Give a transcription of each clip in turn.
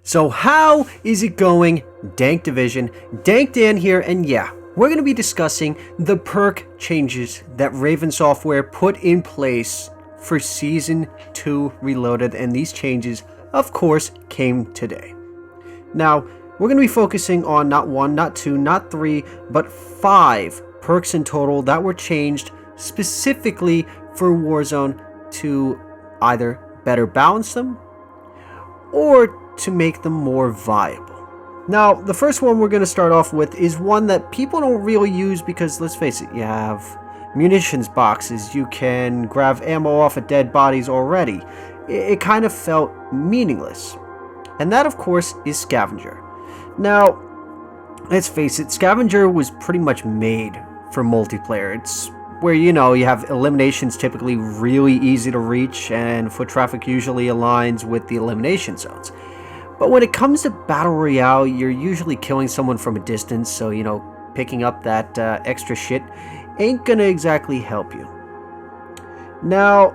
So how is it going, Dank Division? Dank Dan here, and yeah, we're going to be discussing the perk changes that Raven Software put in place for Season 2 Reloaded, and these changes, of course, came today. Now, we're going to be focusing on not 1, not 2, not 3, but 5 perks in total that were changed specifically for Warzone to either better balance them or to make them more viable. Now, the first one we're going to start off with is one that people don't really use because, let's face it, you have munitions boxes, you can grab ammo off of dead bodies already. It kind of felt meaningless. And that, of course, is Scavenger. Now, let's face it, Scavenger was pretty much made for multiplayer. It's where, you have eliminations typically really easy to reach, and foot traffic usually aligns with the elimination zones. But when it comes to Battle Royale, you're usually killing someone from a distance, so, picking up that extra shit ain't gonna exactly help you. Now,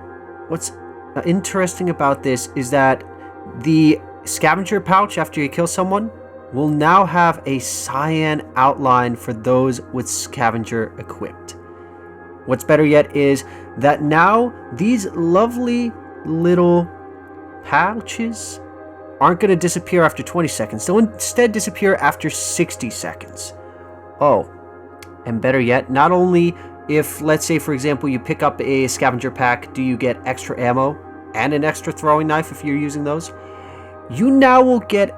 what's interesting about this is that the Scavenger pouch after you kill someone will now have a cyan outline for those with Scavenger equipped. What's better yet is that now these lovely little pouches aren't going to disappear after 20 seconds. They'll instead disappear after 60 seconds. Oh, and better yet, not only if, let's say, for example, you pick up a Scavenger pack, do you get extra ammo and an extra throwing knife if you're using those? You now will get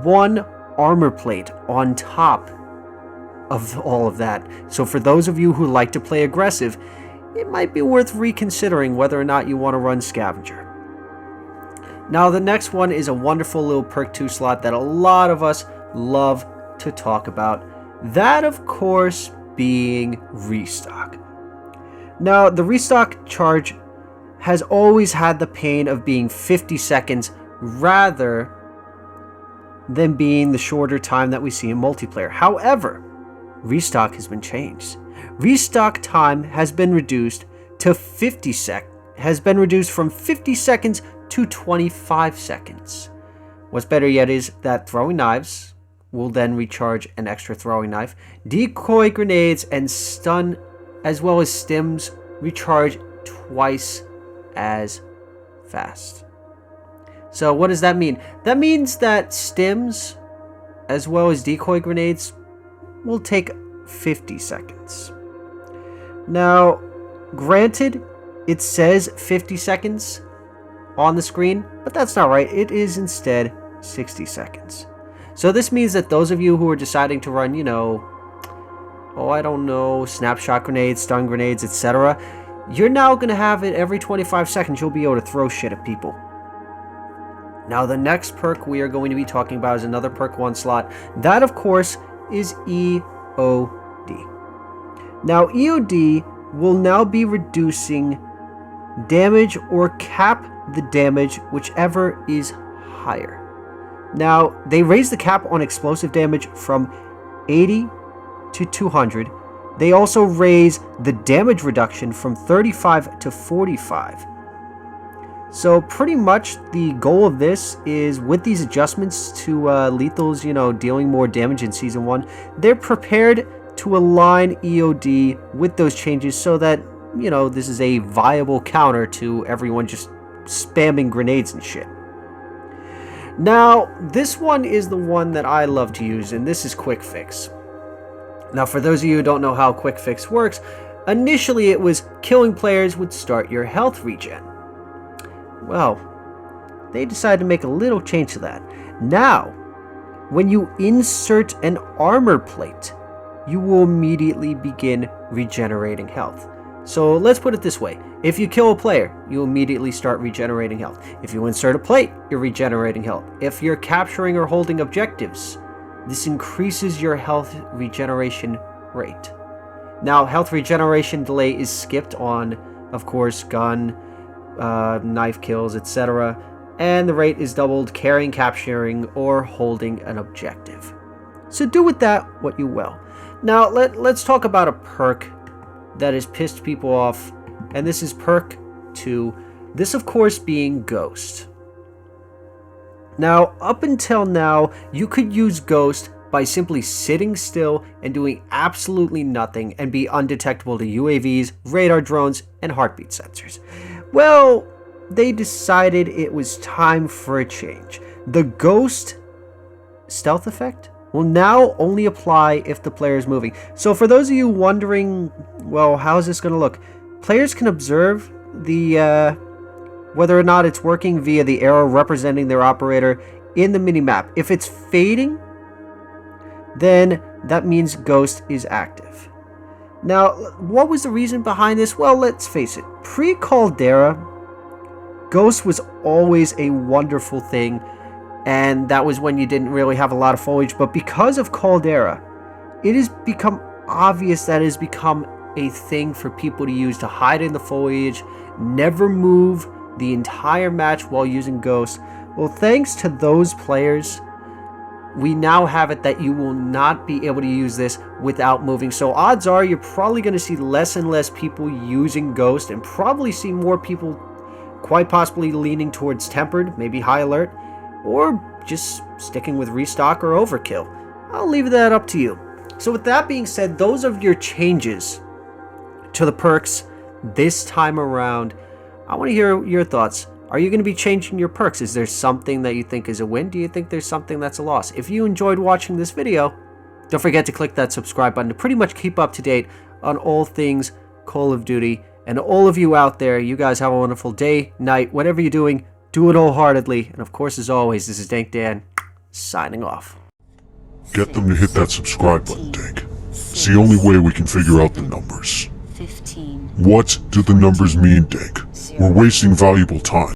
1 armor plate on top of all of that. So for those of you who like to play aggressive, it might be worth reconsidering whether or not you want to run Scavenger. Now, the next one is a wonderful little perk 2 slot that a lot of us love to talk about. That, of course, being Restock. Now, the Restock charge has always had the pain of being 50 seconds rather than being the shorter time that we see in multiplayer. However, Restock has been changed. Restock time has been reduced to from 50 seconds to 25 seconds. What's better yet is that throwing knives will then recharge an extra throwing knife. Decoy grenades and stun as well as stims recharge twice as fast. So what does that mean? That means that stims as well as decoy grenades will take 50 seconds. Now, granted, it says 50 seconds on the screen, but that's not right. It is instead 60 seconds. So this means that those of you who are deciding to run, snapshot grenades, stun grenades, etc., you're now going to have it every 25 seconds. You'll be able to throw shit at people. Now, the next perk we are going to be talking about is another perk 1 slot. That, of course, is EOD. Now, EOD will now be reducing damage or cap the damage, whichever is higher. Now, they raised the cap on explosive damage from 80 to 200. They also raise the damage reduction from 35 to 45. So pretty much the goal of this is, with these adjustments to lethals, dealing more damage in Season 1, they're prepared to align EOD with those changes so that, this is a viable counter to everyone just spamming grenades and shit. Now, this one is the one that I love to use, and this is Quick Fix. Now, for those of you who don't know how Quick Fix works, initially it was killing players would start your health regen. Well, they decided to make a little change to that. Now, when you insert an armor plate, you will immediately begin regenerating health. So let's put it this way. If you kill a player, you immediately start regenerating health. If you insert a plate, you're regenerating health. If you're capturing or holding objectives, this increases your health regeneration rate. Now, health regeneration delay is skipped on, of course, gun, knife kills, etc. And the rate is doubled carrying, capturing, or holding an objective. So do with that what you will. Now, let's talk about a perk that has pissed people off, and this is Perk 2. This, of course, being Ghost. Now, up until now, you could use Ghost by simply sitting still and doing absolutely nothing and be undetectable to UAVs, radar drones, and heartbeat sensors. Well, they decided it was time for a change. The Ghost stealth effect will now only apply if the player is moving. So for those of you wondering, well, how is this going to look? Players can observe the whether or not it's working via the arrow representing their operator in the minimap. If it's fading, then that means Ghost is active. Now, what was the reason behind this? Well, let's face it. Pre-Caldera, Ghost was always a wonderful thing, and that was when you didn't really have a lot of foliage. But because of Caldera, it has become obvious that it has become a thing for people to use to hide in the foliage, never move the entire match while using Ghost. Well, thanks to those players, we now have it that you will not be able to use this without moving. So odds are you're probably going to see less and less people using Ghost, and probably see more people quite possibly leaning towards Tempered, maybe High Alert, or just sticking with Restock or Overkill. I'll leave that up to you. So with that being said, those are your changes to the perks this time around. I want to hear your thoughts. Are you going to be changing your perks? Is there something that you think is a win? Do you think there's something that's a loss? If you enjoyed watching this video, don't forget to click that subscribe button to pretty much keep up to date on all things Call of Duty. And all of you out there, you guys have a wonderful day, night, whatever you're doing, do it wholeheartedly. And of course, as always, this is Dank Dan, signing off. Get them to hit that subscribe button, Dank. It's the only way we can figure out the numbers. 15. What do the numbers mean, Dank? We're wasting valuable time.